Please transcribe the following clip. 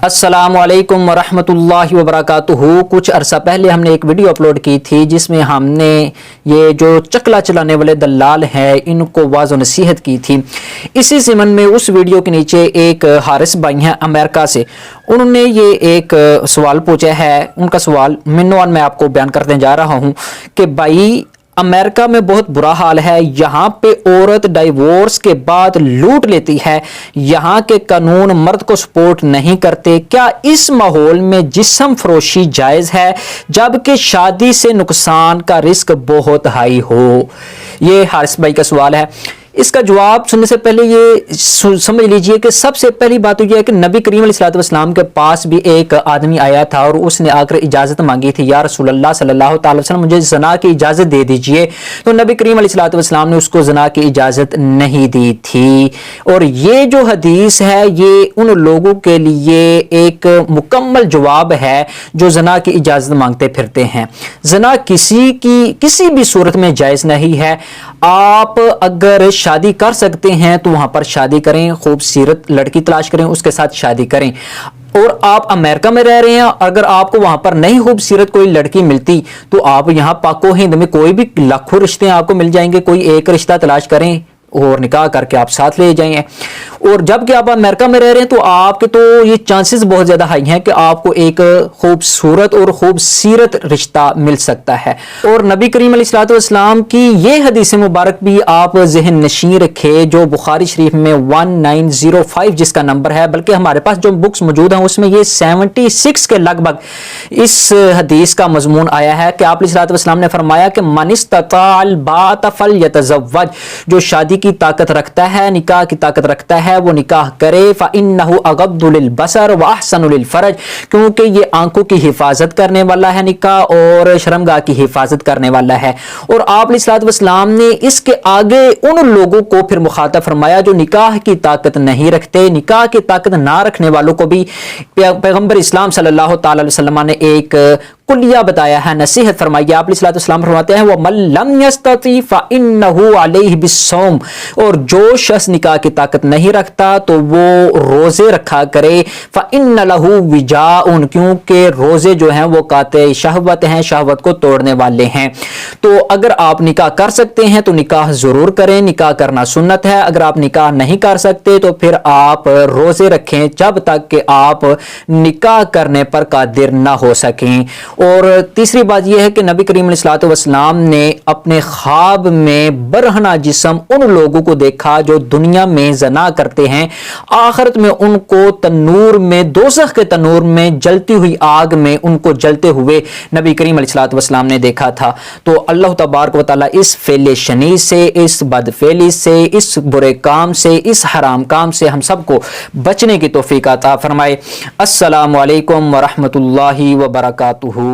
अस्सलामु अलैकुम वरहमतुल्लाहि वबरकातुहू। कुछ अरसा पहले हमने एक वीडियो अपलोड की थी जिसमें हमने ये जो चकला चलाने वाले दलाल हैं इनको वाज़ व नसीहत की थी। इसी ज़िमन में उस वीडियो के नीचे एक हारिस भाई हैं अमेरिका से, उन्होंने ये एक सवाल पूछा है। उनका सवाल मिनवान मैं आपको बयान करने जा रहा हूँ कि भाई अमेरिका में बहुत बुरा हाल है, यहाँ पे औरत डाइवोर्स के बाद लूट लेती है, यहाँ के कानून मर्द को सपोर्ट नहीं करते। क्या इस माहौल में जिस्म फरोशी जायज़ है जबकि शादी से नुकसान का रिस्क बहुत हाई हो? ये हारिस भाई का सवाल है। इसका जवाब सुनने से पहले ये समझ लीजिए कि सबसे पहली बात तो यह है कि नबी करीम अलैहिस्सलाम के पास भी एक आदमी आया था और उसने आकर इजाज़त मांगी थी, या रसूलल्लाह सल्लल्लाहु अलैहि वसल्लम मुझे ज़ना की इजाज़त दे दीजिए। तो नबी करीम अलैहिस्सलाम ने उसको ज़ना की इजाज़त नहीं दी थी। और ये जो हदीस है ये उन लोगों के लिए एक मुकम्मल जवाब है जो ज़ना की इजाज़त मांगते फिरते हैं। ज़ना किसी भी सूरत में जायज़ नहीं है। आप अगर शादी कर सकते हैं तो वहां पर शादी करें, खूबसूरत लड़की तलाश करें, उसके साथ शादी करें। और आप अमेरिका में रह रहे हैं, अगर आपको वहां पर नहीं खूबसूरत कोई लड़की मिलती तो आप यहां पाको हिंद में कोई भी लाखों रिश्ते आपको मिल जाएंगे, कोई एक रिश्ता तलाश करें और निकाह करके आप साथ ले जाएंगे। और जबकि आप अमेरिका में रह रहे हैं तो आपके तो ये चांसेस बहुत ज्यादा हाई हैं कि आपको एक खूबसूरत और खूबसीरत रिश्ता मिल सकता है। और नबी करीम अलैहिस्सलाम की ये हदीस मुबारक भी आप ज़हन नशीं रखे जो बुखारी शरीफ में 1905 जिसका नंबर है, बल्कि हमारे पास जो बुक्स मौजूद हैं उसमें ये 76 के लगभग इस हदीस का मजमून आया है कि आप अलैहिस्सलाम ने फरमाया कि मन इस्तताअल बात फल्यतज़व्वज, जो शादी की ताकत रखता है, निकाह की ताकत रखता है, वो निकाह करे। फ़इन्नहु अग़द्दु लिलबसर व अहसनु लिलफ़रज, क्योंकि ये आंखों की हिफाजत करने वाला है निकाह और शर्मगाह की हिफाजत करने वाला है। और आप अलैहिस्सलाम ने इसके आगे उन लोगों को फिर मुखातब फरमाया जो निकाह की ताकत नहीं रखते। निकाह की ताकत ना रखने वालों को भी पैगंबर इस्लाम सल्लल्लाहु अलैहि वसल्लम ने एक कुलिया बताया है, नसीहत फरमाई। आप अलैहिस्सलाम फरमाते हैं वह मल्लम यस्तती फ़इन्नहु अलैहि बिस्सौम, और जो शख्स निकाह की ताकत नहीं रखता तो वो रोजे रखा करे। फ़इन्न लहू विजाउन, क्योंकि रोजे जो हैं वो काते शहवत हैं, शहवत को तोड़ने वाले हैं। तो अगर आप निकाह कर सकते हैं तो निकाह जरूर करें, निकाह करना सुन्नत है। अगर आप निकाह नहीं कर सकते तो फिर आप रोजे रखें जब तक कि आप निकाह करने पर कादिर ना हो सकें। और तीसरी बात यह है कि नबी करीम अलैहि वसल्लम ने अपने ख्वाब में बरहना जिस्म उन लोगों को देखा जो दुनिया में ज़ना करते हैं, आखिरत में उनको तनूर में, दोज़ख के तनूर में जलती हुई आग में उनको जलते हुए नबी करीम अलैहि वसल्लम ने देखा था। तो अल्लाह तबारक व तआला इस फेले शनी से, इस बदफेली से, इस बुरे काम से, इस हराम काम से हम सबको बचने की तौफीक अता फरमाए। अस्सलामु अलैकुम व रहमतुल्लाहि व बरकातुहू।